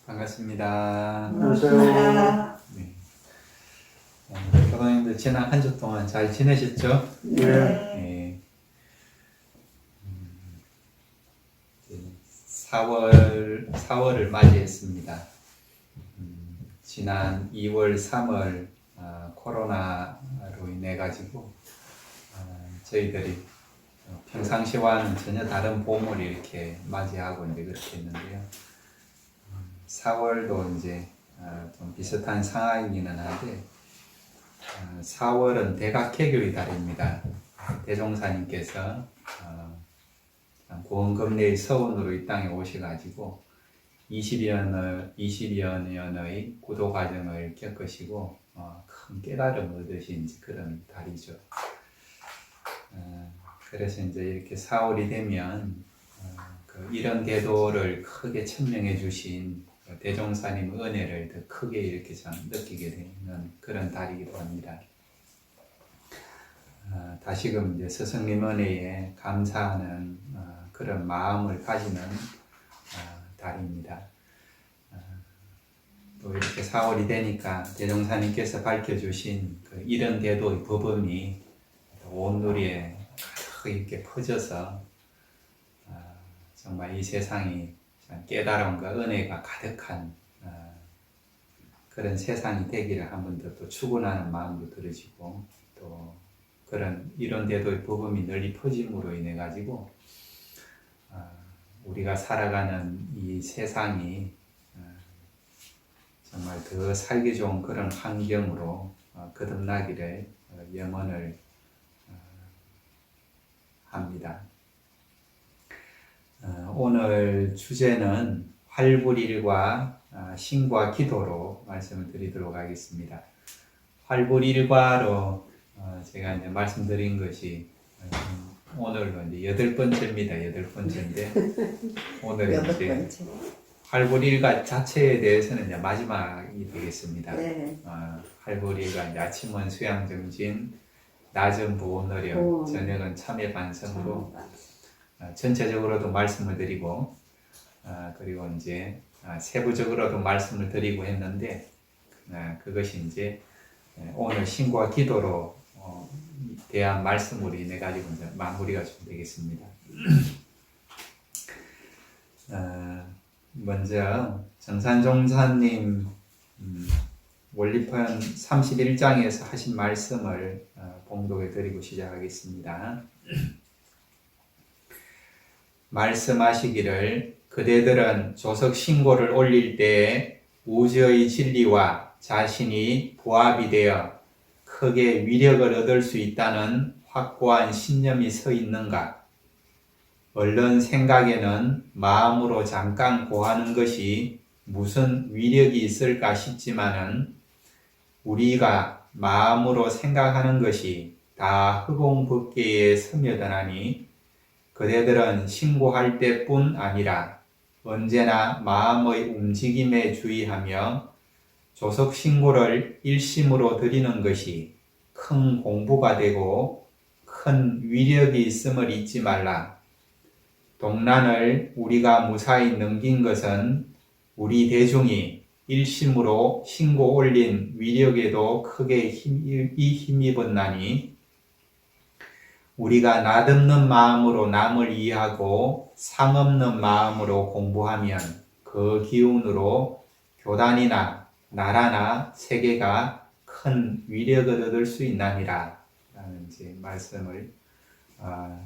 반갑습니다. 안녕하세요. 네. 교도님들 지난 한 주 동안 잘 지내셨죠? 네. 네. 4월을 맞이했습니다. 지난 2월, 3월 코로나로 인해 가지고 저희들이 평상시와는 전혀 다른 봄을 이렇게 맞이하고 이제 그렇게 했는데요. 4월도 이제 좀 비슷한 상황이기는 한데 4월은 대각해교의 달입니다. 대종사님께서 고원금내의 서원으로 이 땅에 오셔가지고 20여 년의 구도 과정을 겪으시고 큰 깨달음을 얻으신 그런 달이죠. 그래서 이제 이렇게 4월이 되면 이런 대도를 크게 천명해 주신 대종사님 은혜를 더 크게 이렇게 좀 느끼게 되는 그런 달이기도 합니다. 다시금 이제 스승님 은혜에 감사하는 그런 마음을 가지는 달입니다. 또 이렇게 4월이 되니까 대종사님께서 밝혀주신 그 이런 대도의 법음이 온 누리에 가득 이렇게 퍼져서 정말 이 세상이 깨달음과 은혜가 가득한 그런 세상이 되기를 한 번 더 또 축원하는 마음도 들어지고, 또 그런 이런 대도의 복음이 널리 퍼짐으로 인해 가지고 우리가 살아가는 이 세상이 정말 더 살기 좋은 그런 환경으로 거듭나기를 염원을 합니다. 오늘 주제는 활불일과 신과 기도로 말씀을 드리도록 하겠습니다. 활불일과로 제가 이제 말씀드린 것이 오늘로 이제 8번째입니다. 8번째인데 오늘 이제 활불일과 자체에 대해서는 이제 마지막이 되겠습니다. 네. 활불일과 이제 아침은 수양정진, 낮은 보온노력, 저녁은 참회 반성으로 전체적으로도 말씀을 드리고 그리고 이제 세부적으로도 말씀을 드리고 했는데 그것이 이제 오늘 신과 기도로 대한 말씀으로 인해 가지고 이제 마무리가 좀 되겠습니다. 먼저 정산종사님 원리편 31장에서 하신 말씀을 봉독해 드리고 시작하겠습니다. 말씀하시기를 그대들은 조석 신고를 올릴 때에 우주의 진리와 자신이 부합이 되어 크게 위력을 얻을 수 있다는 확고한 신념이 서 있는가? 얼른 생각에는 마음으로 잠깐 고하는 것이 무슨 위력이 있을까 싶지만은 우리가 마음으로 생각하는 것이 다 허공법계에 스며드나니 그대들은 신고할 때뿐 아니라 언제나 마음의 움직임에 주의하며 조석 신고를 일심으로 드리는 것이 큰 공부가 되고 큰 위력이 있음을 잊지 말라. 동난을 우리가 무사히 넘긴 것은 우리 대중이 일심으로 신고 올린 위력에도 크게 힘입었나니 우리가 낯없는 마음으로 남을 이해하고 상없는 마음으로 공부하면 그 기운으로 교단이나 나라나 세계가 큰 위력을 얻을 수 있나니라 라는 이제 말씀을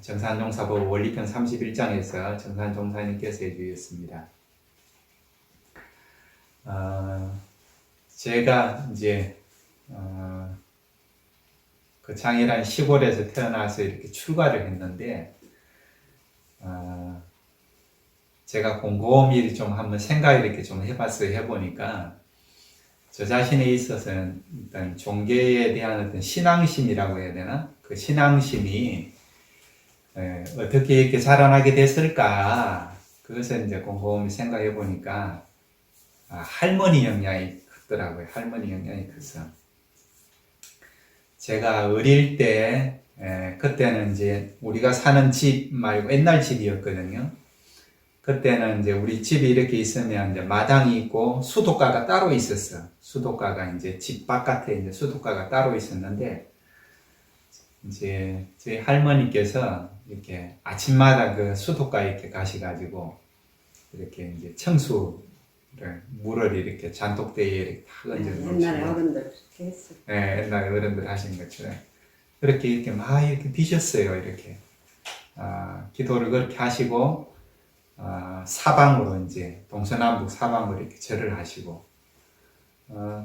정산종사법 원리편 31장에서 정산종사님께서 해주셨습니다. 제가 이제 그 장애란 시골에서 태어나서 이렇게 출가를 했는데 제가 곰곰이 좀 한번 생각을 이렇게 좀 해보니까 저 자신에 있어서는 일단 종교에 대한 어떤 신앙심이라고 해야 되나? 그 신앙심이 어떻게 이렇게 자라나게 됐을까? 그것을 이제 곰곰이 생각해 보니까 할머니 영향이 크더라고요. 할머니 영향이 커서 제가 어릴 때, 그때는 이제 우리가 사는 집 말고 옛날 집이었거든요. 그때는 이제 우리 집이 이렇게 있으면 이제 마당이 있고 수도가가 따로 있었어. 수도가가 이제 집 바깥에 이제 수도가가 따로 있었는데, 이제 저희 할머니께서 이렇게 아침마다 그 수도가에 이렇게 가셔가지고 이렇게 이제 청수를 물을 이렇게 잔독대에 이렇게 탁 얹어 놓으시고, 옛날에 어른들 그렇게 했어. 네, 옛날에 어른들 하신 것처럼 그렇게 이렇게 막 이렇게 비셨어요. 이렇게 기도를 그렇게 하시고 사방으로 이제 동서남북 사방으로 이렇게 절을 하시고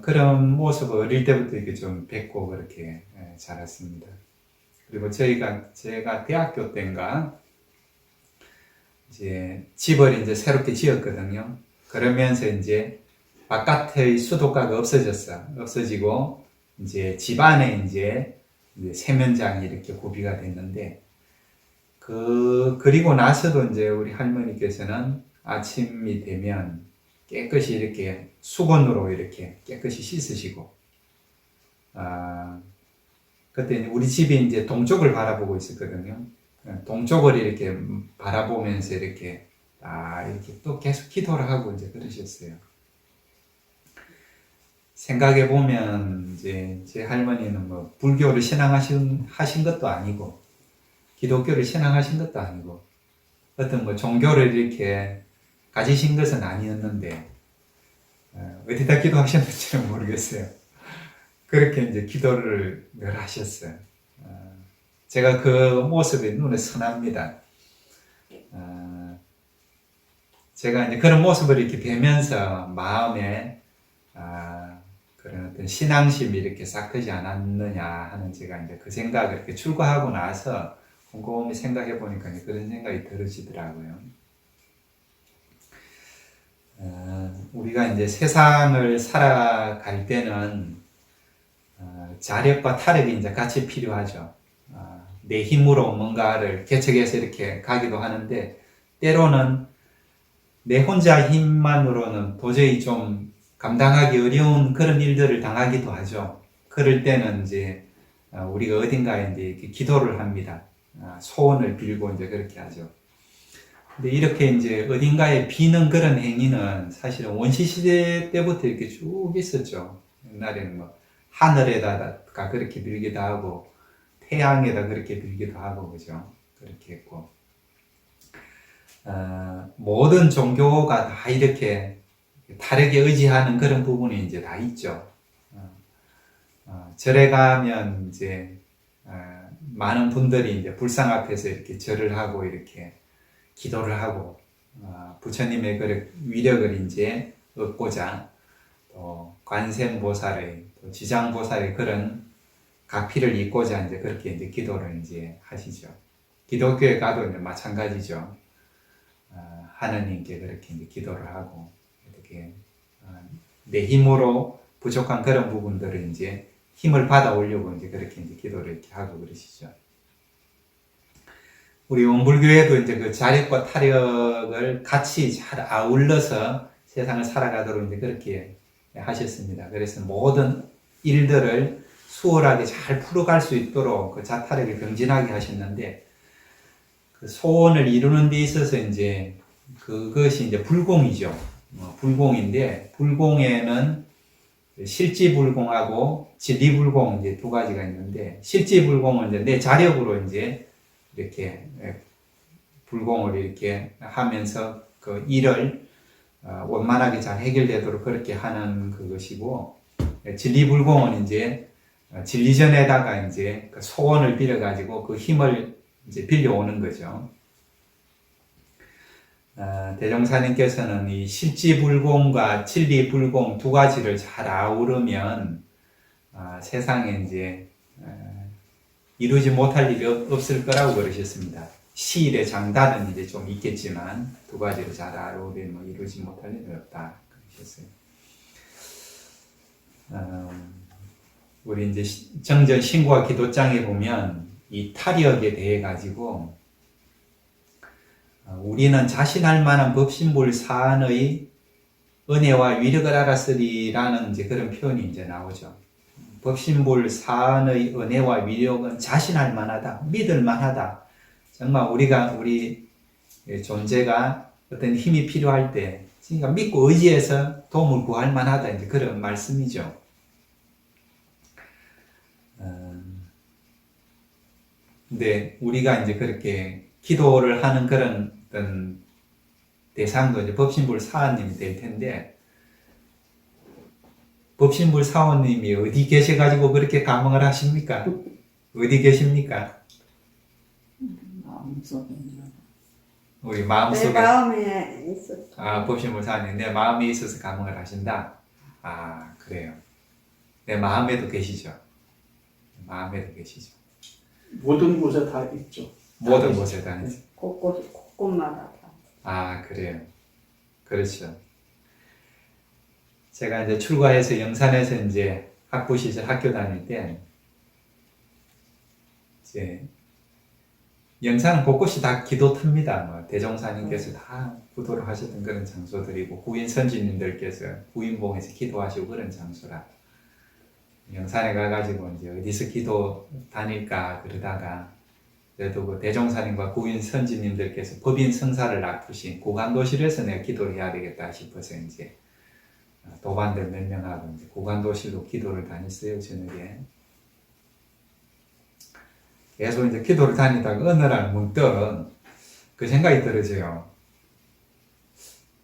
그런 모습을 어릴 때부터 이렇게 좀 뵙고 그렇게 자랐습니다. 그리고 제가 대학교 때인가 이제 집을 이제 새롭게 지었거든요. 그러면서 이제 바깥의 수도가가 없어지고 이제 집 안에 이제 세면장이 이렇게 구비가 됐는데 그리고 나서도 이제 우리 할머니께서는 아침이 되면 깨끗이 이렇게 수건으로 이렇게 깨끗이 씻으시고 그때 우리 집이 이제 동쪽을 바라보고 있었거든요. 동쪽을 이렇게 바라보면서 이렇게 이렇게 또 계속 기도를 하고 이제 그러셨어요. 생각해 보면 이제 제 할머니는 뭐 불교를 신앙하신 것도 아니고 기독교를 신앙하신 것도 아니고 어떤 뭐 종교를 이렇게 가지신 것은 아니었는데 어디다 기도하셨는지는 모르겠어요. 그렇게 이제 기도를 늘 하셨어요. 제가 그 모습이 눈에 선합니다. 제가 이제 그런 모습을 이렇게 뵈면서 마음에 그런 어떤 신앙심이 이렇게 싹 트지 않았느냐 하는 제가 이제 그 생각을 이렇게 출가하고 나서 곰곰이 생각해 보니까 그런 생각이 들으시더라고요. 우리가 이제 세상을 살아갈 때는 자력과 타력이 이제 같이 필요하죠. 내 힘으로 뭔가를 개척해서 이렇게 가기도 하는데 때로는 내 혼자 힘만으로는 도저히 좀 감당하기 어려운 그런 일들을 당하기도 하죠. 그럴 때는 이제 우리가 어딘가에 이제 이렇게 기도를 합니다. 소원을 빌고 이제 그렇게 하죠. 근데 이렇게 이제 어딘가에 비는 그런 행위는 사실은 원시시대 때부터 이렇게 쭉 있었죠. 옛날에는 뭐 하늘에다가 그렇게 빌기도 하고 태양에다 그렇게 빌기도 하고 그죠. 그렇게 했고 모든 종교가 다 이렇게 다르게 의지하는 그런 부분이 이제 다 있죠. 절에 가면 이제 많은 분들이 이제 불상 앞에서 이렇게 절을 하고 이렇게 기도를 하고 부처님의 그 위력을 이제 얻고자 또 관세음보살의 또 지장보살의 그런 각피를 잇고자 이제 그렇게 이제 기도를 이제 하시죠. 기독교에 가도 이제 마찬가지죠. 하느님께 그렇게 이제 기도를 하고 이렇게 내 힘으로 부족한 그런 부분들을 이제 힘을 받아오려고 이제 그렇게 이제 기도를 이렇게 하고 그러시죠. 우리 원불교에도 이제 그 자력과 타력을 같이 잘 아울러서 세상을 살아가도록 이제 그렇게 하셨습니다. 그래서 모든 일들을 수월하게 잘 풀어갈 수 있도록 그 자타력을 병진하게 하셨는데 그 소원을 이루는 데 있어서 이제 그것이 이제 불공이죠. 불공인데 불공에는 실지불공하고 진리불공 이제 두 가지가 있는데 실지불공은 이제 내 자력으로 이제 이렇게 불공을 이렇게 하면서 그 일을 원만하게 잘 해결되도록 그렇게 하는 그것이고 진리불공은 이제 진리전에다가 이제 그 소원을 빌어가지고 그 힘을 이제 빌려오는 거죠. 대종사님께서는 이 실지불공과 진리불공 두 가지를 잘 아우르면 세상에 이제 이루지 못할 일이 없을 거라고 그러셨습니다. 시일의 장단은 이제 좀 있겠지만 두 가지를 잘 아우르면 이루지 못할 일은 없다 그러셨어요. 우리 이제 정전 신구와 기도장에 보면 이 타력에 대해 가지고 우리는 자신할 만한 법신불 사안의 은혜와 위력을 알았으리라는 이제 그런 표현이 이제 나오죠. 법신불 사언의 은혜와 위력은 자신할 만하다, 믿을 만하다. 정말 우리 존재가 어떤 힘이 필요할 때, 그러니까 믿고 의지해서 도움을 구할 만하다. 이제 그런 말씀이죠. 근데 우리가 이제 그렇게 기도를 하는 그런 어떤 대상도 이제 법신불 사원님이 될 텐데, 법신불 사원님이 어디 계셔가지고 그렇게 감흥을 하십니까? 어디 계십니까? 마음속에 우리 내 마음속에. 마음에 있었어. 법신불 사원님, 내 마음에 있어서 감흥을 하신다? 그래요. 내 마음에도 계시죠. 마음에도 계시죠. 모든 곳에 다 있죠. 모든 곳에 다 있죠. 곳곳마다 다. 그래요. 그렇죠. 제가 이제 출가해서 영산에서 이제 학부 시절 학교 다닐 때, 이제 영산은 곳곳이 다 기도터입니다. 대종사님께서 다 구도를 하셨던 그런 장소들이고, 구인 선지님들께서 구인봉에서 기도하시고 그런 장소라. 영산에 가가지고 이제 어디서 기도 다닐까 그러다가, 그래도 그 대종사님과 구인 선지님들께서 법인 성사를 놔두신 고관도실에서 내가 기도를 해야 되겠다 싶어서 이제 도반들 몇 명하고 이제 고관도실로 기도를 다녔어요, 저녁에. 계속 이제 기도를 다니다가 어느 날 문득 그 생각이 들어져요.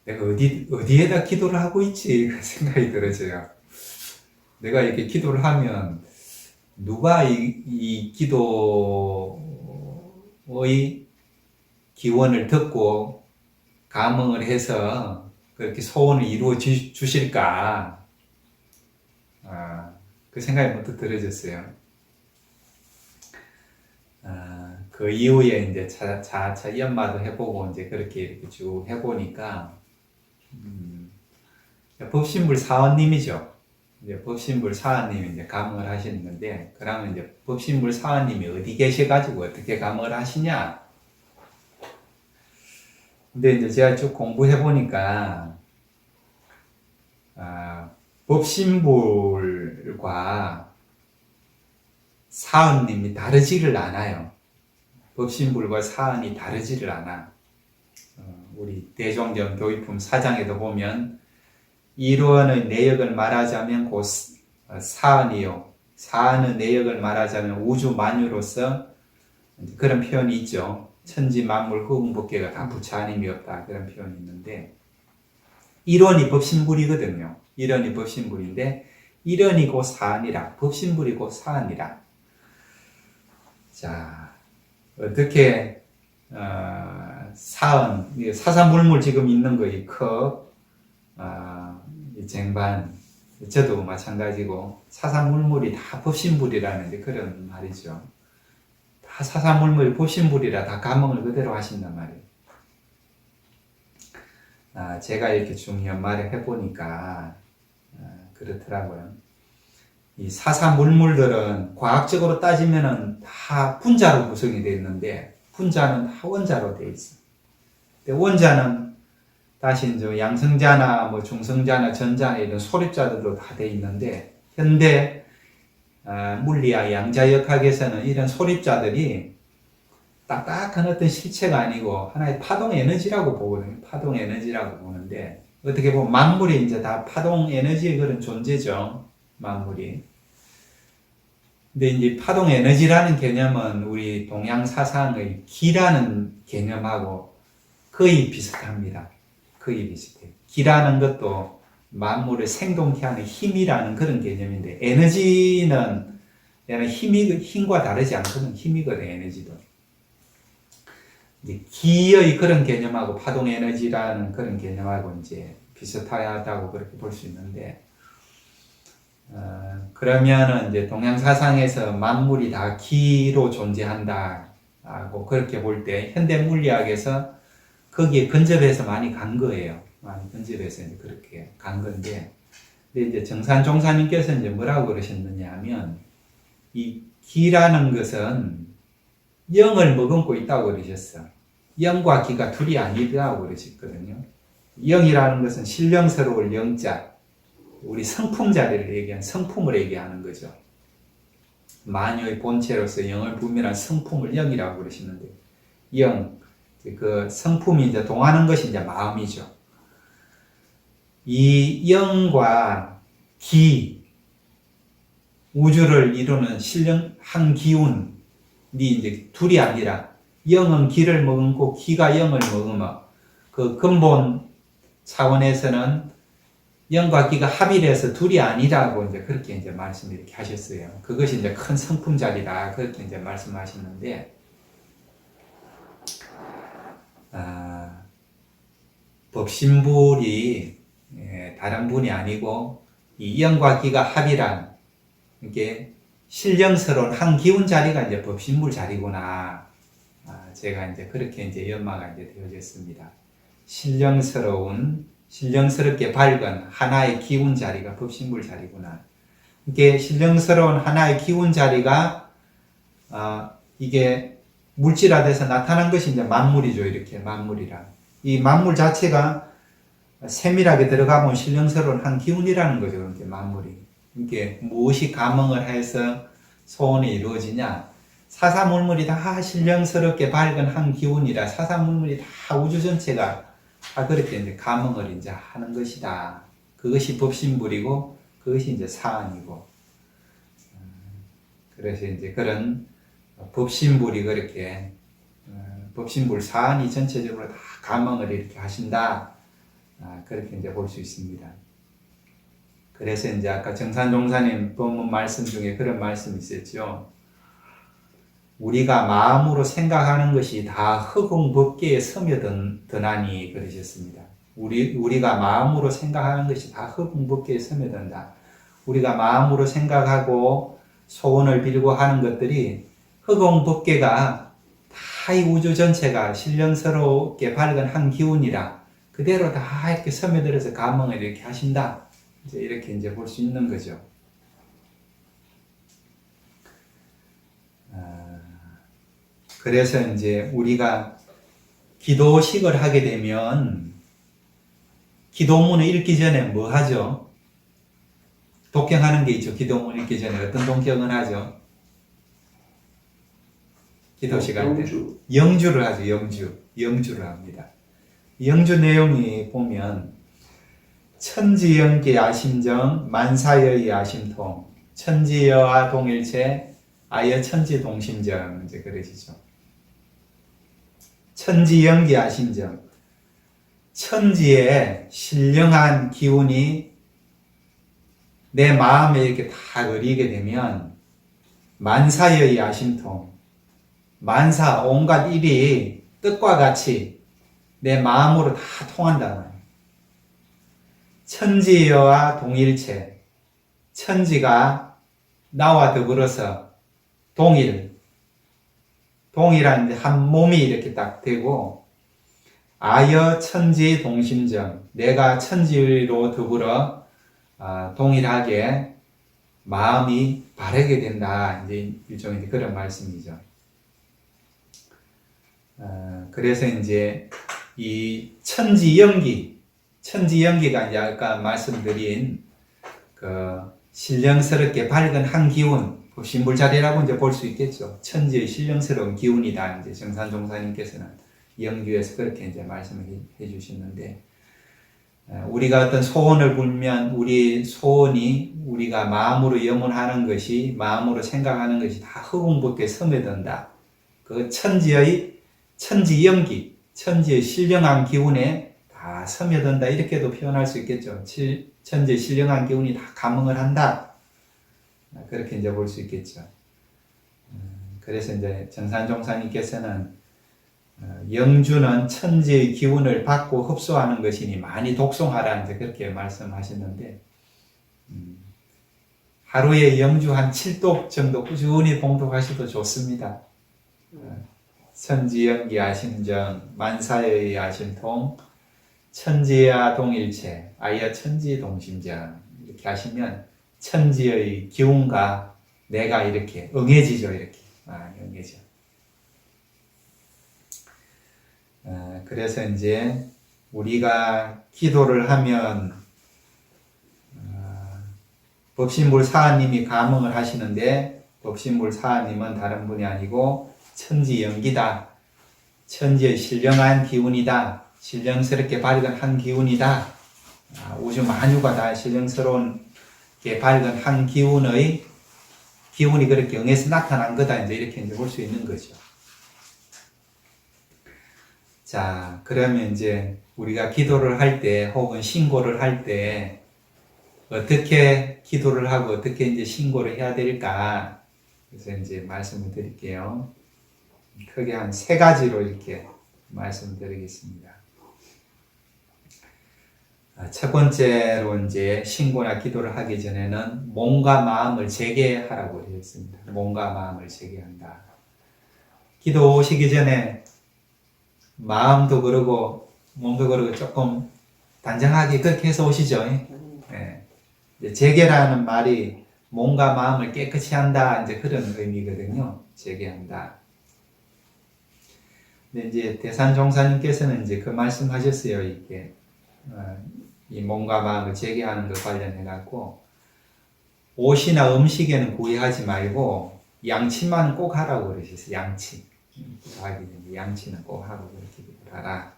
내가 어디에다 기도를 하고 있지? 그 생각이 들어져요. 내가 이렇게 기도를 하면 누가 이 기도의 기원을 듣고 감흥을 해서 그렇게 소원을 이루어 주실까? 그 생각이 문득 들어졌어요. 그 이후에 이제 차차 연마도 해보고 이제 그렇게 이렇게 쭉 해보니까, 법신불 사원님이죠. 이제 법신불 사원님이 이제 감흥을 하시는데, 그러면 이제 법신불 사원님이 어디 계셔가지고 어떻게 감흥을 하시냐? 근데 이제 제가 쭉 공부해보니까, 법신불과 사언님이 다르지를 않아요. 법신불과 사언이 다르지를 않아. 우리 대종전 교의품 4장에도 보면 이루어의 내역을 말하자면 곧 사언이요, 사언의 내역을 말하자면 우주 만유로서 그런 표현이 있죠. 천지 만물 허공법계가 다 부처님이 없다, 그런 표현이 있는데, 일원이 법신불이거든요. 일원이 법신불인데 일원이 곧 사언이라, 법신불이 곧 사언이라. 자, 어떻게 사언, 사사물물 지금 있는 거, 이 컵, 이 쟁반, 저도 마찬가지고 사사물물이 다 법신불이라는 그런 말이죠. 다 사사물물이 법신불이라 다 감흥을 그대로 하신단 말이에요. 제가 이렇게 쭉 연말에 해보니까 그렇더라고요. 이 사사물물들은 과학적으로 따지면은 다 분자로 구성이 되어 있는데, 분자는 다 원자로 되어 있어. 근데 원자는 다시 이제 양성자나 뭐 중성자나 전자나 이런 소립자들도 다 되어 있는데, 현대 물리학 양자역학에서는 이런 소립자들이 딱딱한 어떤 실체가 아니고 하나의 파동 에너지라고 보거든요. 파동 에너지라고 보는데, 어떻게 보면 만물이 이제 다 파동 에너지의 그런 존재죠. 만물이. 근데 이제 파동 에너지라는 개념은 우리 동양 사상의 기라는 개념하고 거의 비슷합니다. 거의 비슷해요. 기라는 것도 만물을 생동케 하는 힘이라는 그런 개념인데, 에너지는 힘과 다르지 않거든. 힘이거든, 에너지도. 이제 기의 그런 개념하고 파동 에너지라는 그런 개념하고 이제 비슷하다고 그렇게 볼 수 있는데, 그러면은 이제 동양 사상에서 만물이 다 기로 존재한다고 그렇게 볼 때, 현대 물리학에서 거기에 근접해서 많이 간 거예요. 많이 근접해서 이제 그렇게 간 건데, 근데 이제 정산종사님께서 이제 뭐라고 그러셨느냐 하면, 이 기라는 것은 영을 머금고 있다고 그러셨어. 영과 기가 둘이 아니다고 그러셨거든요. 영이라는 것은 신령스러울 영자, 우리 성품 자리를 얘기하는, 성품을 얘기하는 거죠. 만유의 본체로서 영을 분별한 성품을 영이라고 그러시는데, 영, 그 성품이 이제 동하는 것이 이제 마음이죠. 이 영과 기, 우주를 이루는 한 기운이 이제 둘이 아니라, 영은 기를 머금고 기가 영을 머금어 그 근본 차원에서는 영과 기가 합의를 해서 둘이 아니라고 이제 그렇게 이제 말씀을 이렇게 하셨어요. 그것이 이제 큰 성품자리다. 그렇게 이제 말씀하시는데, 법신불이 다른 분이 아니고, 이 영과 기가 합의란, 이게 신령스러운 한 기운 자리가 이제 법신불 자리구나. 제가 이제 그렇게 이제 연마가 이제 되어졌습니다. 신령스럽게 밝은 하나의 기운 자리가 법신불 자리구나. 이게 신령스러운 하나의 기운 자리가, 이게 물질화돼서 나타난 것이 이제 만물이죠. 이렇게 만물이라. 이 만물 자체가 세밀하게 들어가면 신령스러운 한 기운이라는 거죠. 이렇게 만물이. 이게 무엇이 감흥을 해서 소원이 이루어지냐? 사사물물이 다 신령스럽게 밝은 한 기운이라 사사물물이 다 우주 전체가 다 그렇게 이제 감흥을 이제 하는 것이다. 그것이 법신불이고 그것이 이제 사안이고. 그래서 이제 그런 법신불이 그렇게 법신불 사안이 전체적으로 다 감흥을 이렇게 하신다. 그렇게 이제 볼 수 있습니다. 그래서 이제 아까 정산종사님 본문 말씀 중에 그런 말씀이 있었죠. 우리가 마음으로 생각하는 것이 다 허공법계에 스며드나니 그러셨습니다. 우리가 마음으로 생각하는 것이 다 허공법계에 스며든다. 우리가 마음으로 생각하고 소원을 빌고 하는 것들이 허공법계가 다 이 우주 전체가 신령스럽게 밝은 한 기운이라 그대로 다 이렇게 스며들어서 감흥을 이렇게 하신다. 이제 이렇게 이제 볼 수 있는 거죠. 그래서 이제 우리가 기도식을 하게 되면 기도문을 읽기 전에 뭐 하죠? 독경하는 게 있죠. 기도문 읽기 전에 어떤 독경을 하죠? 기도식 할 때 영주를 하죠. 영주를 합니다. 영주 내용이 보면 천지영기 아심정 만사여의 아심통 천지여와 동일체 아여 천지동심정 이제 그러시죠. 천지영기 아심정 천지의 신령한 기운이 내 마음에 이렇게 다 그리게 되면 만사여의 아심통 만사 온갖 일이 뜻과 같이 내 마음으로 다 통한다. 천지여와 동일체 천지가 나와 더불어서 동일한 한 몸이 이렇게 딱 되고 아여 천지 동심정 내가 천지로 더불어 동일하게 마음이 바르게 된다. 이제 일종의 그런 말씀이죠. 그래서 이제 이 천지연기가 이제 아까 말씀드린 그 신령스럽게 밝은 한 기운, 신불자리라고 이제 볼 수 있겠죠. 천지의 신령스러운 기운이다. 이제 정산종사님께서는 영규에서 그렇게 이제 말씀을 해 주셨는데, 우리가 어떤 소원을 빌면 우리 소원이 우리가 마음으로 염원하는 것이, 마음으로 생각하는 것이 다 허공법계에 스며든다. 그 천지연기, 천지의 신령한 기운에 다 스며든다. 이렇게도 표현할 수 있겠죠. 천지의 신령한 기운이 다 감흥을 한다. 그렇게 이제 볼 수 있겠죠. 그래서 이제 정산종사님께서는 영주는 천지의 기운을 받고 흡수하는 것이니 많이 독송하라 이제 그렇게 말씀하셨는데, 하루에 영주 한 7독 정도 꾸준히 봉독하셔도 좋습니다. 천지연기 아심정 만사의 아심통 천지야 동일체 아여 천지동심정 이렇게 하시면 천지의 기운과 내가 이렇게 응해지죠. 이렇게 응해져. 그래서 이제 우리가 기도를 하면 법신불 사하님이 감흥을 하시는데 법신물 사하님은 다른 분이 아니고 천지 연기다. 천지의 신령한 기운이다. 신령스럽게 밝은 한 기운이다. 우주 만유가 다 신령스러운게 밝은 한 기운이 그렇게 영에서 나타난 거다. 이제 이렇게 이제 볼 수 있는 거죠. 자, 그러면 이제 우리가 기도를 할 때 혹은 신고를 할 때 어떻게 기도를 하고 어떻게 이제 신고를 해야 될까? 그래서 이제 말씀을 드릴게요. 크게 한 3가지로 이렇게 말씀드리겠습니다. 첫 번째로 이제 신고나 기도를 하기 전에는 몸과 마음을 재개하라고 되어 있습니다. 몸과 마음을 재개한다. 기도 오시기 전에 마음도 그러고 몸도 그러고 조금 단정하게 그렇게 해서 오시죠. 네. 재개라는 말이 몸과 마음을 깨끗이 한다, 이제 그런 의미거든요. 재개한다. 근데 이제 대산종사님께서는 이제 그 말씀하셨어요. 이게 이 몸과 마음을 재개하는 것 관련해갖고 옷이나 음식에는 구애하지 말고 양치만 꼭 하라고 그러셨어요. 양치. 기도하기 전에 양치는 꼭 하고 그렇게 하라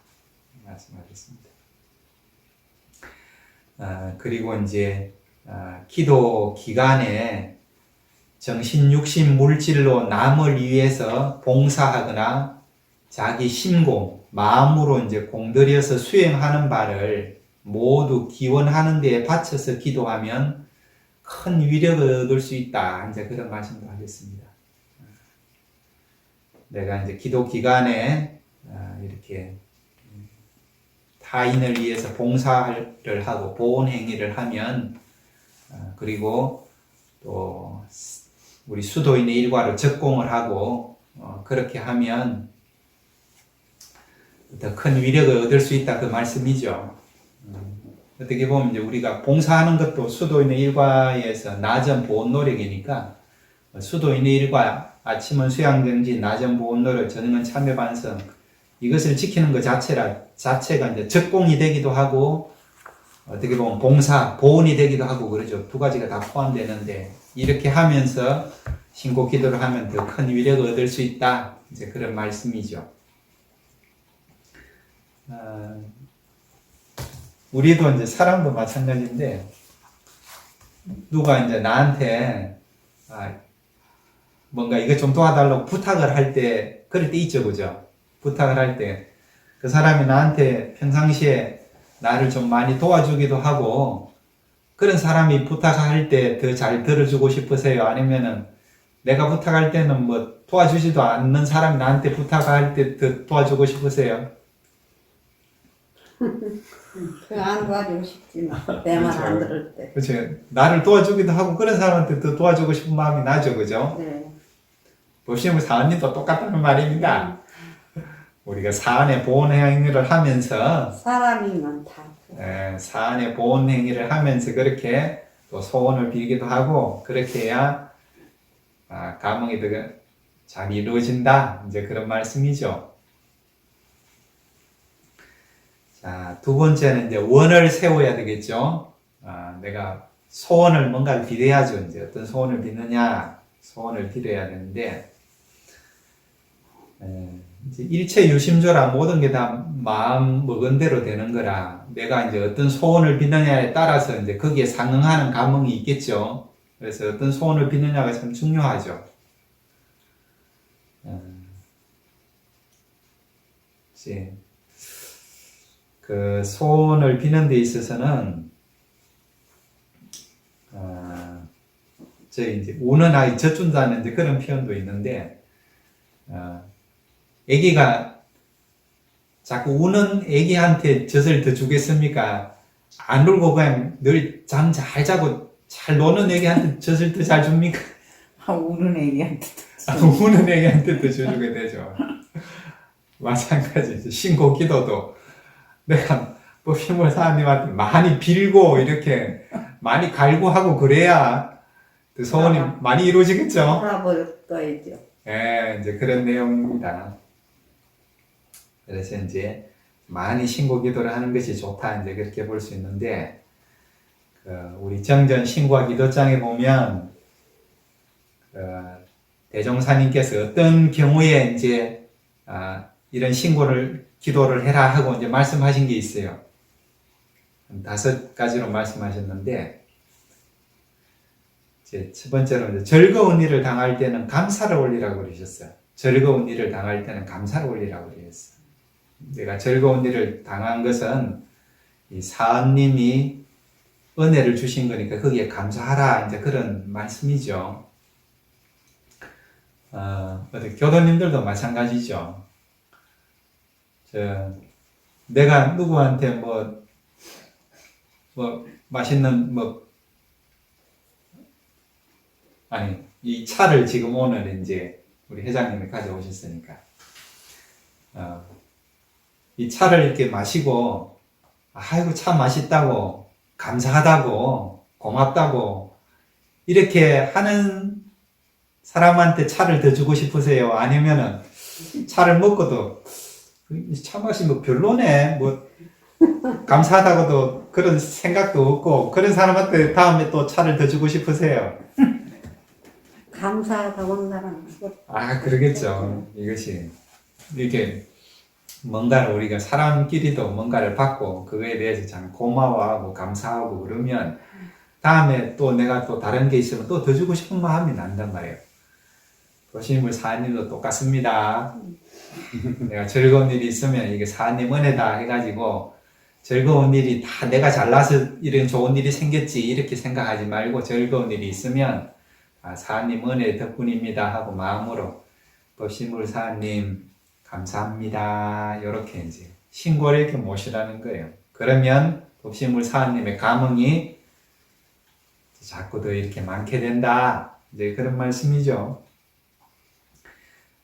말씀하셨습니다. 그리고 이제 기도 기간에 정신, 육신, 물질로 남을 위해서 봉사하거나 자기 신공, 마음으로 이제 공들여서 수행하는 바를 모두 기원하는 데에 바쳐서 기도하면 큰 위력을 얻을 수 있다. 이제 그런 말씀도 하겠습니다. 내가 이제 기도 기간에 이렇게 타인을 위해서 봉사를 하고 보온 행위를 하면 그리고 또 우리 수도인의 일과를 적공을 하고 그렇게 하면 더 큰 위력을 얻을 수 있다 그 말씀이죠. 어떻게 보면 이제 우리가 봉사하는 것도 수도인의 일과에서 낮은 보온 노력이니까 수도인의 일과 아침은 수양정지, 낮은 보온 노력, 저녁은 참여 반성 이것을 지키는 것 자체가 이제 적공이 되기도 하고 어떻게 보면 봉사, 보온이 되기도 하고 그러죠. 2가지가 다 포함되는데 이렇게 하면서 신고 기도를 하면 더 큰 위력을 얻을 수 있다. 이제 그런 말씀이죠. 우리도 이제 사람도 마찬가지인데 누가 이제 나한테 뭔가 이거 좀 도와달라고 부탁을 할 때 그럴 때 있죠, 그죠? 부탁을 할 때 그 사람이 나한테 평상시에 나를 좀 많이 도와주기도 하고 그런 사람이 부탁할 때 더 잘 들어주고 싶으세요? 아니면은 내가 부탁할 때는 뭐 도와주지도 않는 사람이 나한테 부탁할 때 더 도와주고 싶으세요? 안 도와주고 싶지만 내 말 안 들을 때. 그렇죠. 나를 도와주기도 하고 그런 사람한테 더 도와주고 싶은 마음이 나죠, 그죠? 네. 보시면 사언님도 똑같다는 말입니다. 우리가 사안의 보온 행위를 하면서 사람이면 다. 사안의 보온 행위를 하면서 그렇게 또 소원을 빌기도 하고 그렇게 해야 감흥이 더 잘 이루어진다. 이제 그런 말씀이죠. 자, 2번째는 이제 원을 세워야 되겠죠. 내가 소원을 뭔가를 빌어야죠. 이제 어떤 소원을 빌느냐, 소원을 빌어야 되는데, 이제 일체유심조라 모든 게 다 마음 먹은 대로 되는 거라 내가 이제 어떤 소원을 빌느냐에 따라서 이제 거기에 상응하는 감흥이 있겠죠. 그래서 어떤 소원을 빌느냐가 참 중요하죠. 이제 그 소원을 비는 데 있어서는 저희 이제 우는 아이 젖준다는 이제 그런 표현도 있는데 아기가 자꾸 우는 아기한테 젖을 더 주겠습니까? 안 울고 그냥 늘 잠 잘 자고 잘 노는 아기한테 젖을 더 잘 줍니까? 우는 애기한테 우는 아기한테 더 줘주게 되죠. 마찬가지죠. 신고 기도도 내가 법신물 사장님한테 많이 빌고 이렇게 많이 갈구하고 그래야 그 소원이 많이 이루어지겠죠. 돌아버렸어야죠. 예, 이제 그런 내용입니다. 그래서 이제 많이 신고 기도를 하는 것이 좋다. 이제 그렇게 볼 수 있는데, 우리 정전 신고와 기도장에 보면, 대종사님께서 어떤 경우에 이제 이런 신고를 기도를 해라 하고 이제 말씀하신 게 있어요. 5가지로 말씀하셨는데, 이제 첫 번째로 이제 즐거운 일을 당할 때는 감사를 올리라고 그러셨어요. 즐거운 일을 당할 때는 감사를 올리라고 그러셨어요. 내가 즐거운 일을 당한 것은 이 사은님이 은혜를 주신 거니까 거기에 감사하라, 이제 그런 말씀이죠. 교도님들도 마찬가지죠. 내가 누구한테 맛있는 이 차를 지금 오늘 이제 우리 회장님이 가져오셨으니까, 이 차를 이렇게 마시고, 아이고, 차 맛있다고, 감사하다고, 고맙다고, 이렇게 하는 사람한테 차를 더 주고 싶으세요? 아니면은, 차를 먹고도, 차 맛이 별로네, 감사하다고도 그런 생각도 없고, 그런 사람한테 다음에 또 차를 더 주고 싶으세요? 감사하다고 하는 사람. 그러겠죠. 이것이, 이렇게, 뭔가를 우리가 사람끼리도 뭔가를 받고, 그거에 대해서 참 고마워하고, 감사하고, 그러면, 다음에 또 내가 또 다른 게 있으면 또 더 주고 싶은 마음이 난단 말이에요. 도시물 사님도 똑같습니다. 내가 즐거운 일이 있으면 이게 사님 은혜다 해가지고, 즐거운 일이 다 내가 잘나서 이런 좋은 일이 생겼지, 이렇게 생각하지 말고, 즐거운 일이 있으면, 사님 은혜 덕분입니다 하고 마음으로, 도시물 사님 감사합니다, 이렇게 이제 신고를 이렇게 모시라는 거예요. 그러면 도시물 사님의 감흥이 자꾸 더 이렇게 많게 된다, 이제 그런 말씀이죠.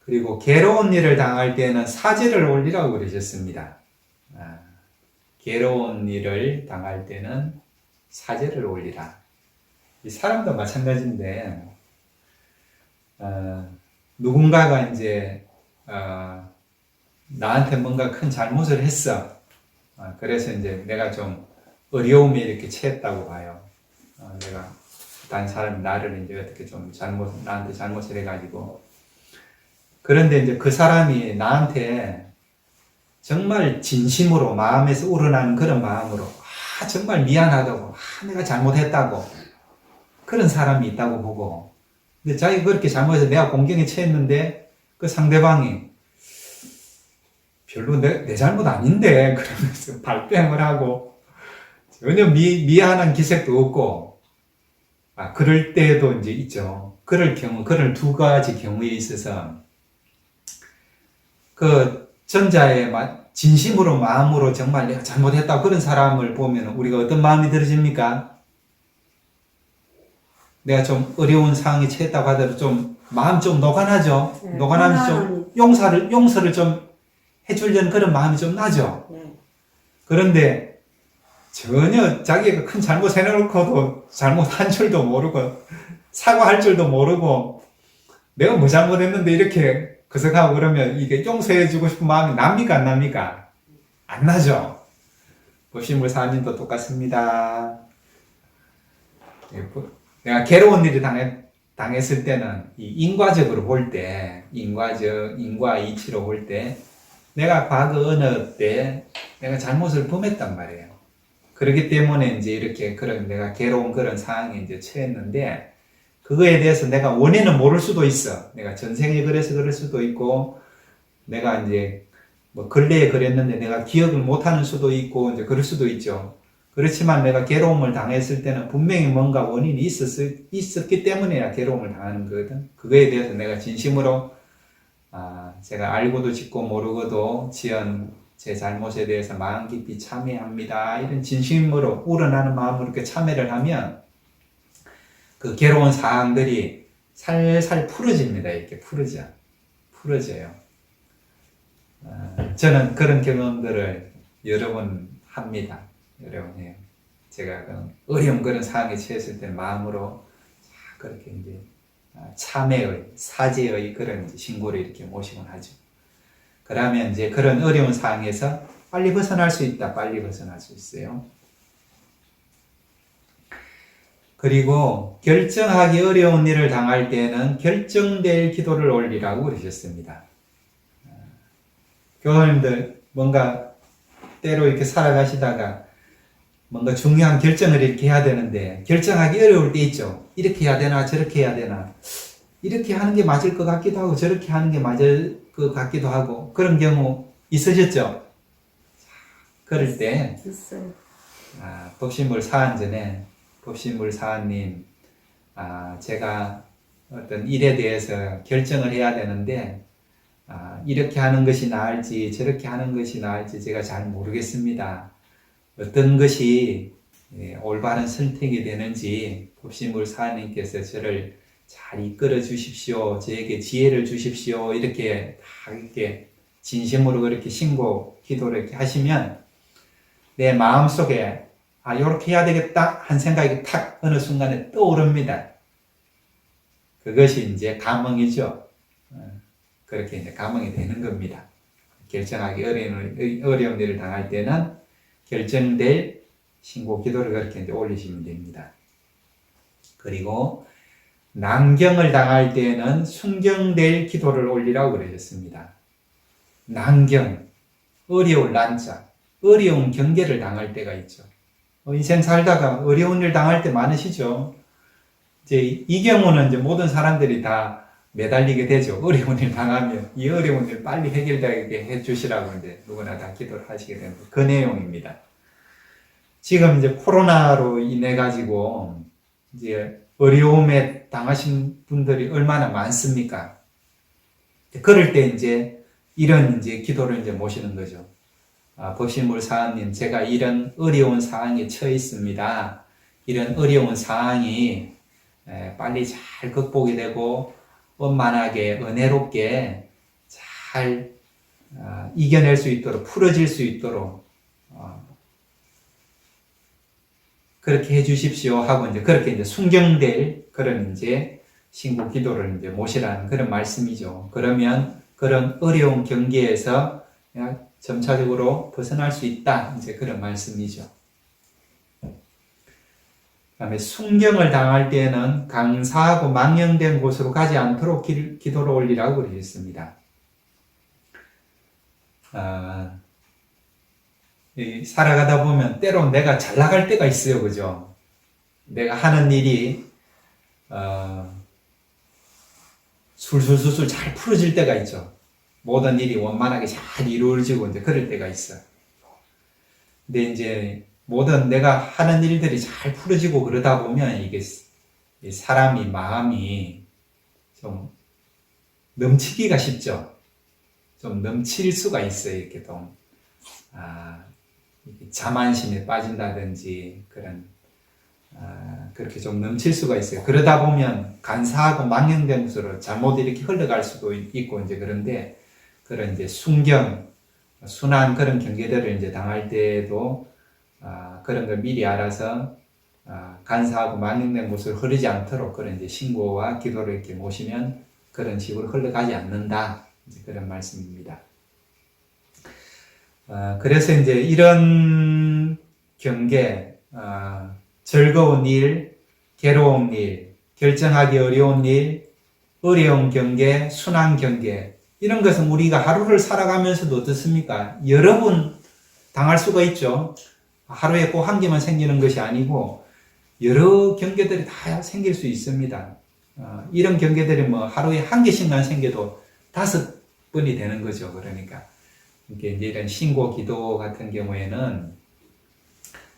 그리고 괴로운 일을 당할 때는 사죄를 올리라고 그러셨습니다. 괴로운 일을 당할 때는 사죄를 올리라. 이 사람도 마찬가지인데, 누군가가 이제, 나한테 뭔가 큰 잘못을 했어. 그래서 이제 내가 좀 어려움에 이렇게 처했다고 봐요. 내가, 다른 사람이 나를 이제 어떻게 좀 나한테 잘못을 해가지고. 그런데 이제 그 사람이 나한테 정말 진심으로 마음에서 우러나는 그런 마음으로, 정말 미안하다고, 내가 잘못했다고, 그런 사람이 있다고 보고, 근데 자기가 그렇게 잘못해서 내가 공경에 처했는데 그 상대방이 별로 내 잘못 아닌데 그러면서 발뺌을 하고 전혀 미안한 기색도 없고, 그럴 때도 이제 있죠. 그럴 2가지 경우에 있어서 그 전자의 진심으로 마음으로 정말 내가 잘못했다 그런 사람을 보면 우리가 어떤 마음이 들어집니까? 내가 좀 어려운 상황에 처했다고 하더라도 좀 마음 좀 노간하죠. 네, 노간하면서 좀 용서를 좀 해주려는 그런 마음이 좀 나죠. 네. 그런데 전혀 자기가 큰 잘못 해놓고도 잘못한 줄도 모르고 사과할 줄도 모르고 내가 뭐 잘못했는데 이렇게 그석하고 그러면 이게 용서해주고 싶은 마음이 납니까 안 납니까? 안 나죠. 보시물 사님도 똑같습니다. 내가 괴로운 일이 당했을 때는 이 인과적으로 볼 때, 인과 이치로 볼 때, 내가 과거 어느 때 내가 잘못을 범했단 말이에요. 그렇기 때문에 이제 이렇게 내가 괴로운 그런 상황에 이제 처했는데, 그거에 대해서 내가 원인은 모를 수도 있어. 내가 전생에 그래서 그럴 수도 있고, 내가 이제 근래에 그랬는데 내가 기억을 못하는 수도 있고, 이제 그럴 수도 있죠. 그렇지만 내가 괴로움을 당했을 때는 분명히 뭔가 원인이 있었기 때문에 괴로움을 당하는 거거든. 그거에 대해서 내가 진심으로, 제가 알고도 짓고 모르고도 지은 제 잘못에 대해서 마음 깊이 참회합니다, 이런 진심으로 우러나는 마음으로 이렇게 참회를 하면 그 괴로운 사항들이 살살 풀어집니다. 이렇게 풀어져요. 저는 그런 경험들을 여러 번 합니다. 여러분, 제가 어려운 그런 상황에 처했을 때 마음으로 그렇게 이제 참회의, 사죄의 그런 신고를 이렇게 모시곤 하죠. 그러면 이제 그런 어려운 상황에서 빨리 벗어날 수 있다. 빨리 벗어날 수 있어요. 그리고 결정하기 어려운 일을 당할 때는 결정될 기도를 올리라고 그러셨습니다. 교도님들 뭔가 때로 이렇게 살아가시다가 뭔가 중요한 결정을 이렇게 해야 되는데 결정하기 어려울 때 있죠. 이렇게 해야 되나 저렇게 해야 되나, 이렇게 하는 게 맞을 것 같기도 하고 저렇게 하는 게 맞을 것 같기도 하고 그런 경우 있으셨죠? 그럴 때 있어요. 법신물 사안전에 법신물 사안님, 제가 어떤 일에 대해서 결정을 해야 되는데 이렇게 하는 것이 나을지 저렇게 하는 것이 나을지 제가 잘 모르겠습니다. 어떤 것이 올바른 선택이 되는지 법신물 사안님께서 저를 잘 이끌어 주십시오. 저에게 지혜를 주십시오. 이렇게 다 이렇게 진심으로 그렇게 신고 기도를 이렇게 하시면 내 마음속에 요렇게 해야 되겠다 한 생각이 탁 어느 순간에 떠오릅니다. 그것이 이제 감흥이죠. 그렇게 이제 감흥이 되는 겁니다. 결정하기 어려운 일을 당할 때는 결정될 신고 기도를 그렇게 이제 올리시면 됩니다. 그리고 난경을 당할 때는 순경될 기도를 올리라고 그러셨습니다. 난경, 어려울 난자, 어려운 경계를 당할 때가 있죠. 인생 살다가 어려운 일 당할 때 많으시죠. 이제 이 경우는 이제 모든 사람들이 다 매달리게 되죠. 어려운 일 당하면 이 어려운 일 빨리 해결되게 해주시라고 이제 누구나 다 기도를 하시게 되는 그 내용입니다. 지금 이제 코로나로 인해 가지고 이제 어려움에 당하신 분들이 얼마나 많습니까? 그럴 때 이제 이런 이제 기도를 이제 모시는 거죠. 법신물 사안님, 제가 이런 어려운 상황에 처해 있습니다. 이런 어려운 상황이 빨리 잘 극복이 되고 원만하게 은혜롭게 잘 이겨낼 수 있도록 풀어질 수 있도록 그렇게 해주십시오 하고 이제 그렇게 이제 순경될 그런 이제 신고 기도를 이제 모시라는 그런 말씀이죠. 그러면 그런 어려운 경계에서 점차적으로 벗어날 수 있다. 이제 그런 말씀이죠. 그다음에 순경을 당할 때는 강사하고 망령된 곳으로 가지 않도록 기도를 올리라고 그러셨습니다. 살아가다 보면 때로 내가 잘 나갈 때가 있어요. 그죠? 내가 하는 일이 술술술술 잘 풀어질 때가 있죠. 모든 일이 원만하게 잘 이루어지고 이제 그럴 때가 있어요. 근데 이제 모든 내가 하는 일들이 잘 풀어지고 그러다 보면 이게 사람이 마음이 좀 넘치기가 쉽죠. 좀 넘칠 수가 있어요. 이렇게 좀 자만심에 빠진다든지 그런 그렇게 좀 넘칠 수가 있어요. 그러다 보면 간사하고 망령된 것으로 잘못 이렇게 흘러갈 수도 있고 이제 그런데 그런 이제 순경, 순한 그런 경계들을 이제 당할 때에도 그런 걸 미리 알아서 간사하고 망령된 곳을 흐르지 않도록 그런 이제 신고와 기도를 이렇게 모시면 그런 식으로 흘러가지 않는다. 이제 그런 말씀입니다. 그래서 이제 이런 경계, 즐거운 일, 괴로운 일, 결정하기 어려운 일, 어려운 경계, 순한 경계, 이런 것은 우리가 하루를 살아가면서도 어떻습니까? 여러 번 당할 수가 있죠. 하루에 꼭 한 개만 생기는 것이 아니고 여러 경계들이 다 생길 수 있습니다. 이런 경계들이 뭐 하루에 한 개씩만 생겨도 5번이 되는 거죠. 그러니까 이제 이런 신고 기도 같은 경우에는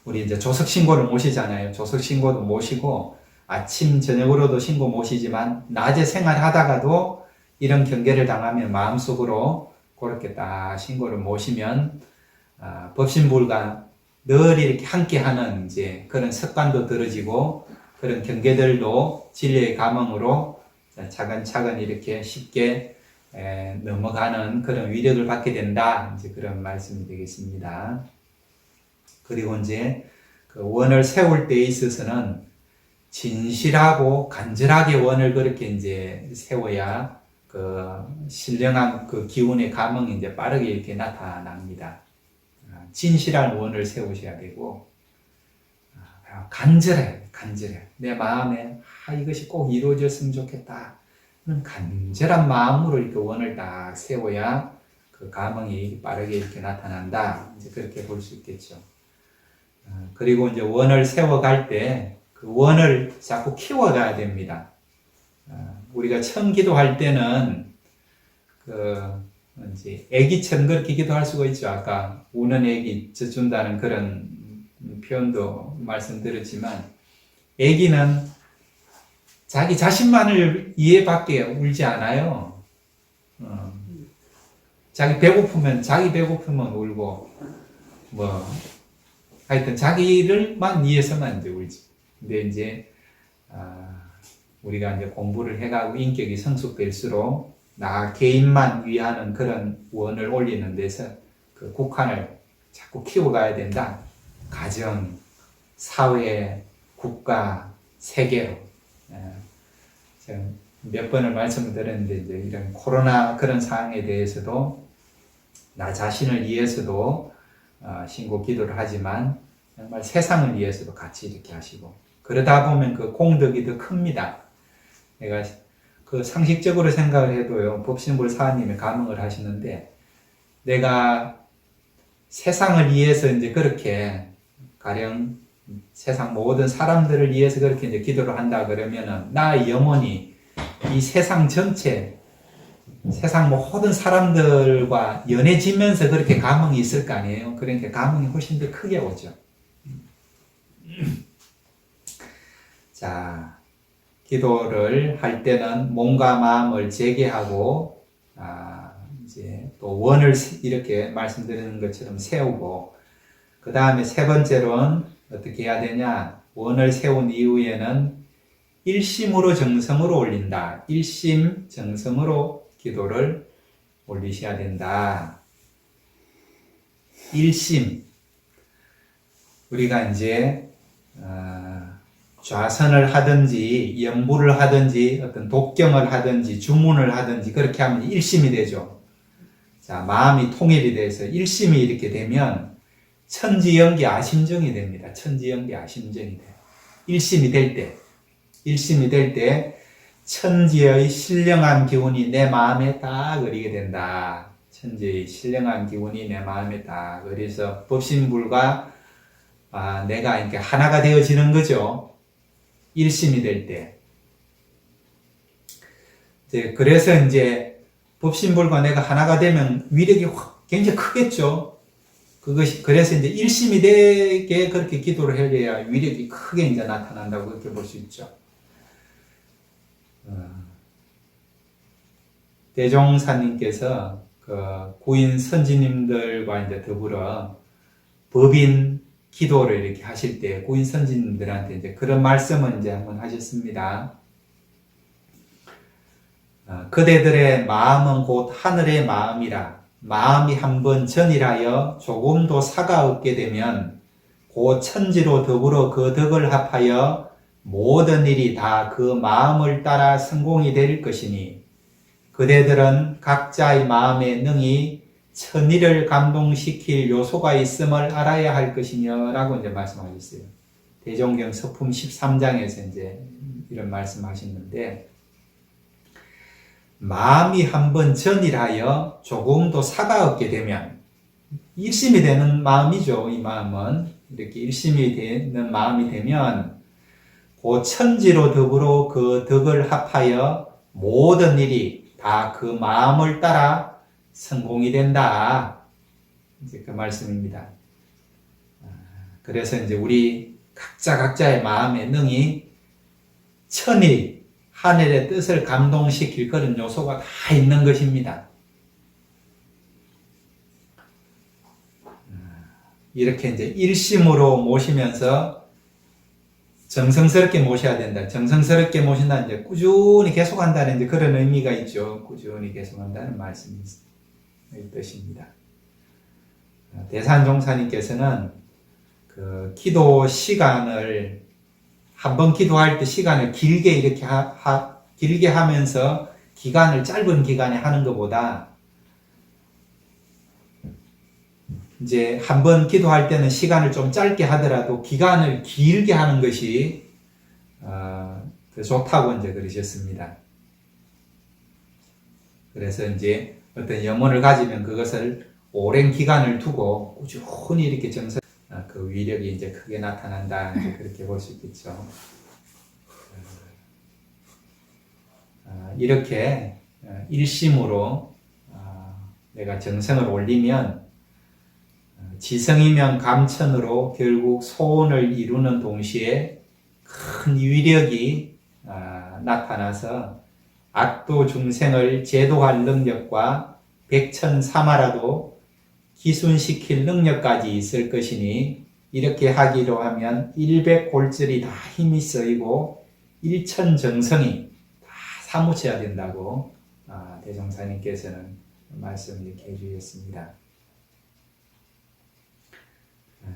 우리 이제 조석 신고를 모시잖아요. 조석 신고도 모시고 아침 저녁으로도 신고 모시지만 낮에 생활하다가도 이런 경계를 당하면 마음속으로 그렇게 딱 신고를 모시면 법신불과 늘 이렇게 함께하는 이제 그런 습관도 들어지고 그런 경계들도 진리의 감흥으로 차근차근 이렇게 쉽게 넘어가는 그런 위력을 받게 된다. 이제 그런 말씀이 되겠습니다. 그리고 이제 그 원을 세울 때에 있어서는 진실하고 간절하게 원을 그렇게 이제 세워야 그 신령한 그 기운의 감흥이 이제 빠르게 이렇게 나타납니다. 진실한 원을 세우셔야 되고 간절해. 내 마음에 이것이 꼭 이루어졌으면 좋겠다. 그런 간절한 마음으로 이렇게 원을 딱 세워야 그 감흥이 빠르게 이렇게 나타난다. 이제 그렇게 볼 수 있겠죠. 그리고 이제 원을 세워갈 때 그 원을 자꾸 키워가야 됩니다. 우리가 처음 기도할 때는 이제 애기처럼 그렇게 기도할 수가 있죠. 아까 우는 애기 젖준다는 그런 표현도 말씀드렸지만, 애기는 자기 자신만을 이해밖에 울지 않아요. 자기 배고프면 울고, 하여튼 자기를만 위해서만 이제 울지. 근데 이제 우리가 이제 공부를 해가고 인격이 성숙될수록 나 개인만 위하는 그런 원을 올리는 데서 그 국한을 자꾸 키워가야 된다. 가정, 사회, 국가, 세계로. 제가 몇 번을 말씀을 드렸는데, 이제 이런 코로나 그런 상황에 대해서도 나 자신을 위해서도 신고 기도를 하지만 정말 세상을 위해서도 같이 이렇게 하시고, 그러다 보면 그 공덕이 더 큽니다. 내가 그 상식적으로 생각을 해도요, 법신불 사님이 감흥을 하시는데, 내가 세상을 위해서 이제 그렇게 가령 세상 모든 사람들을 위해서 그렇게 이제 기도를 한다 그러면은 나 영혼이 이 세상 전체, 세상 모든 사람들과 연해지면서 그렇게 감흥이 있을 거 아니에요. 그러니까 감흥이 훨씬 더 크게 오죠. 자, 기도를 할 때는 몸과 마음을 재개하고, 이제 또 원을 이렇게 말씀드리는 것처럼 세우고, 그 다음에 세 번째로는 어떻게 해야 되냐? 원을 세운 이후에는 일심으로 정성으로 올린다. 일심 정성으로 기도를 올리셔야 된다. 일심. 우리가 이제 좌선을 하든지 연부를 하든지 어떤 독경을 하든지 주문을 하든지 그렇게 하면 일심이 되죠. 자, 마음이 통일이 돼서 일심이 이렇게 되면 천지연기 아심정이 됩니다. 천지연기 아심정이 돼요. 일심이 될 때 천지의 신령한 기운이 내 마음에 딱 의리게 된다. 천지의 신령한 기운이 내 마음에 딱 의리서 법신불과 내가 이렇게 하나가 되어지는 거죠. 일심이 될 때. 그래서 이제 법신불과 내가 하나가 되면 위력이 굉장히 크겠죠. 그래서 이제 일심이 되게 그렇게 기도를 해야 위력이 크게 이제 나타난다고 그렇게 볼 수 있죠. 대종사님께서 그 구인 선지님들과 이제 더불어 법인 기도를 이렇게 하실 때 구인 선지님들한테 이제 그런 말씀을 이제 한번 하셨습니다. 그대들의 마음은 곧 하늘의 마음이라. 마음이 한번 전일하여 조금도 사가 없게 되면 곧 천지로 더불어 그 덕을 합하여 모든 일이 다 그 마음을 따라 성공이 될 것이니 그대들은 각자의 마음에 능히 천일을 감동시킬 요소가 있음을 알아야 할 것이며 라고 이제 말씀하셨어요. 대종경 서품 13장에서 이제 이런 말씀하셨는데, 마음이 한번 전일하여 조금도 사가 없게 되면, 일심이 되는 마음이죠. 이 마음은 이렇게 일심이 되는 마음이 되면 그 천지로 더불어 그 덕을 합하여 모든 일이 다 그 마음을 따라 성공이 된다. 이제 그 말씀입니다. 그래서 이제 우리 각자의 마음에 능히 천일, 하늘의 뜻을 감동시킬 그런 요소가 다 있는 것입니다. 이렇게 이제 일심으로 모시면서 정성스럽게 모셔야 된다. 정성스럽게 모신다. 이제 꾸준히 계속한다는 이제 그런 의미가 있죠. 꾸준히 계속한다는 말씀이 뜻입니다. 대산종사님께서는 그 기도 시간을 한 번 기도할 때 시간을 길게 이렇게 길게 하면서 기간을 짧은 기간에 하는 것보다 이제 한 번 기도할 때는 시간을 좀 짧게 하더라도 기간을 길게 하는 것이 더 좋다고 이제 그러셨습니다. 그래서 이제 어떤 염원을 가지면 그것을 오랜 기간을 두고 꾸준히 이렇게 그 위력이 이제 크게 나타난다, 이제 그렇게 볼 수 있겠죠. 이렇게 일심으로 내가 정성을 올리면 지성이면 감천으로 결국 소원을 이루는 동시에 큰 위력이 나타나서 악도 중생을 제도할 능력과 백천사마라도 기순시킬 능력까지 있을 것이니 이렇게 하기로 하면 일백골절이 다 힘이 쓰이고 일천정성이 다 사무쳐야 된다고 대종사님께서는 말씀 이렇게 해주셨습니다.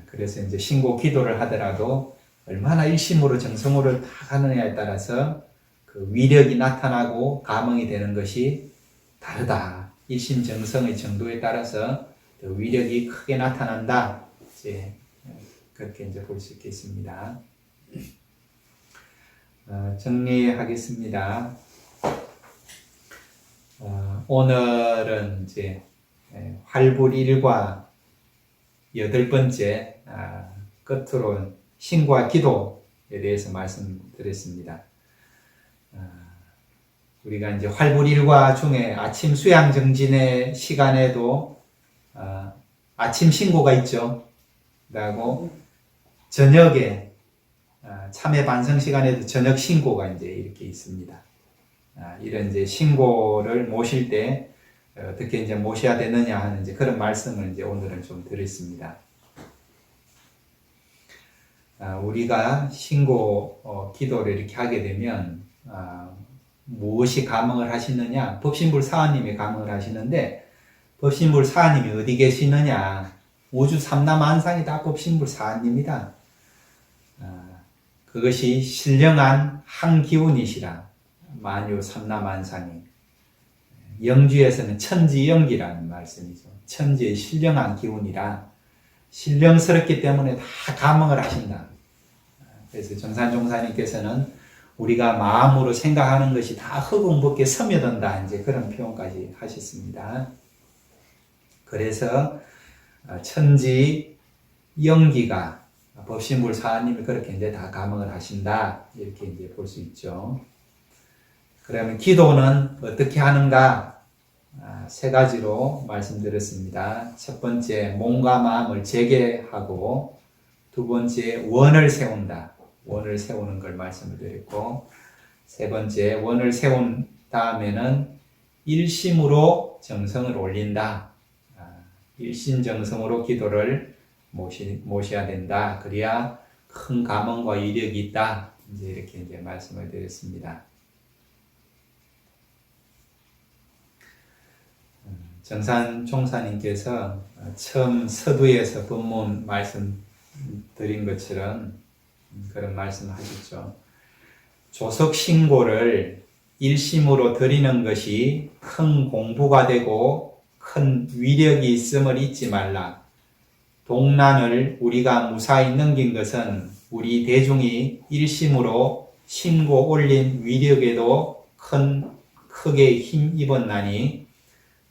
그래서 이제 신고 기도를 하더라도 얼마나 일심으로 정성으로 다 하느냐에 따라서 그 위력이 나타나고 감흥이 되는 것이 다르다. 일심 정성의 정도에 따라서 더 위력이 크게 나타난다. 이제 그렇게 이제 볼 수 있겠습니다. 정리하겠습니다. 오늘은 이제 활불일과 8번째 끝으로 신과 기도에 대해서 말씀드렸습니다. 우리가 이제 활불일과 중에 아침 수양 정진의 시간에도 아침 신고가 있죠. 그리고 저녁에 참회 반성 시간에도 저녁 신고가 이제 이렇게 있습니다. 이런 이제 신고를 모실 때 어떻게 이제 모셔야 되느냐 하는 이제 그런 말씀을 이제 오늘은 좀 드렸습니다. 우리가 신고 기도를 이렇게 하게 되면 무엇이 감흥을 하시느냐? 법신불 사하님이 감흥을 하시는데 법신불 사하님이 어디 계시느냐? 우주 삼라만상이 다 법신불 사하님이다. 그것이 신령한 한 기운이시라. 만유 삼라만상이. 영주에서는 천지영기라는 말씀이죠. 천지의 신령한 기운이라 신령스럽기 때문에 다 감흥을 하신다. 그래서 정산종사님께서는 우리가 마음으로 생각하는 것이 다 흑음벗게 스며든다. 이제 그런 표현까지 하셨습니다. 그래서 천지 영기가 법신불 사하님이 그렇게 이제 다 감흥을 하신다. 이렇게 이제 볼 수 있죠. 그러면 기도는 어떻게 하는가? 3가지로 말씀드렸습니다. 첫 번째, 몸과 마음을 재개하고, 2번째, 원을 세운다. 원을 세우는 걸 말씀을 드렸고, 3번째, 원을 세운 다음에는 일심으로 정성을 올린다. 일심정성으로 기도를 모셔야 된다. 그래야 큰 감흥과 위력이 있다. 이제 이렇게 이제 말씀을 드렸습니다. 정산 총사님께서 처음 서두에서 법문 말씀 드린 것처럼 그런 말씀을 하셨죠. 조석 신고를 일심으로 드리는 것이 큰 공부가 되고 큰 위력이 있음을 잊지 말라. 동난을 우리가 무사히 넘긴 것은 우리 대중이 일심으로 신고 올린 위력에도 크게 힘입었나니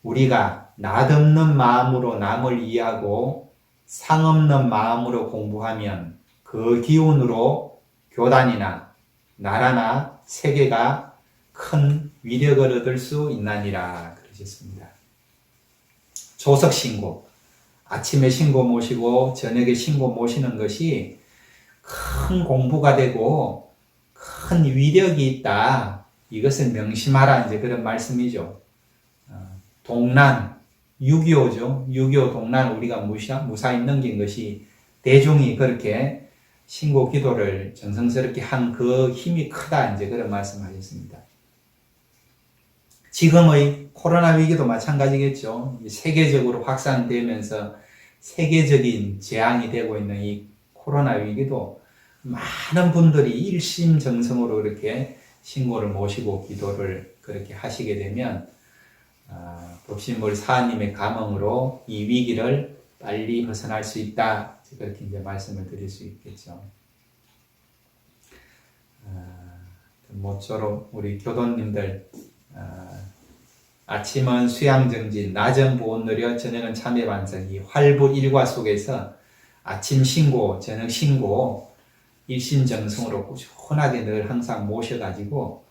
우리가 낯없는 마음으로 남을 이해하고 상없는 마음으로 공부하면 그 기운으로 교단이나 나라나 세계가 큰 위력을 얻을 수 있나니라 그러셨습니다. 조석 신고, 아침에 신고 모시고 저녁에 신고 모시는 것이 큰 공부가 되고 큰 위력이 있다. 이것을 명심하라. 이제 그런 말씀이죠. 동난, 6.25죠. 6.25 동난 우리가 무사히 넘긴 것이 대중이 그렇게 신고 기도를 정성스럽게 한 그 힘이 크다. 이제 그런 말씀하셨습니다. 지금의 코로나 위기도 마찬가지겠죠. 세계적으로 확산되면서 세계적인 재앙이 되고 있는 이 코로나 위기도 많은 분들이 일심정성으로 이렇게 신고를 모시고 기도를 그렇게 하시게 되면 법신불 사하님의 감흥으로 이 위기를 빨리 벗어날 수 있다. 그렇게 이제 말씀을 드릴 수 있겠죠. 모쪼록 우리 교도님들 아침은 수양 정진, 낮은 보온 누려, 저녁은 참회 반석, 이 활부 일과 속에서 아침 신고, 저녁 신고, 일신정성으로 꾸준하게 늘 항상 모셔가지고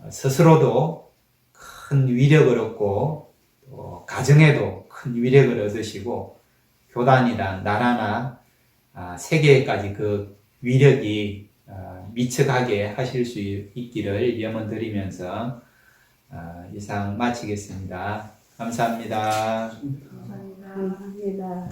스스로도 큰 위력을 얻고 또 가정에도 큰 위력을 얻으시고 교단이나 나라나 세계에까지 그 위력이 미쳐가게 하실 수 있기를 염원드리면서 이상 마치겠습니다. 감사합니다. 감사합니다.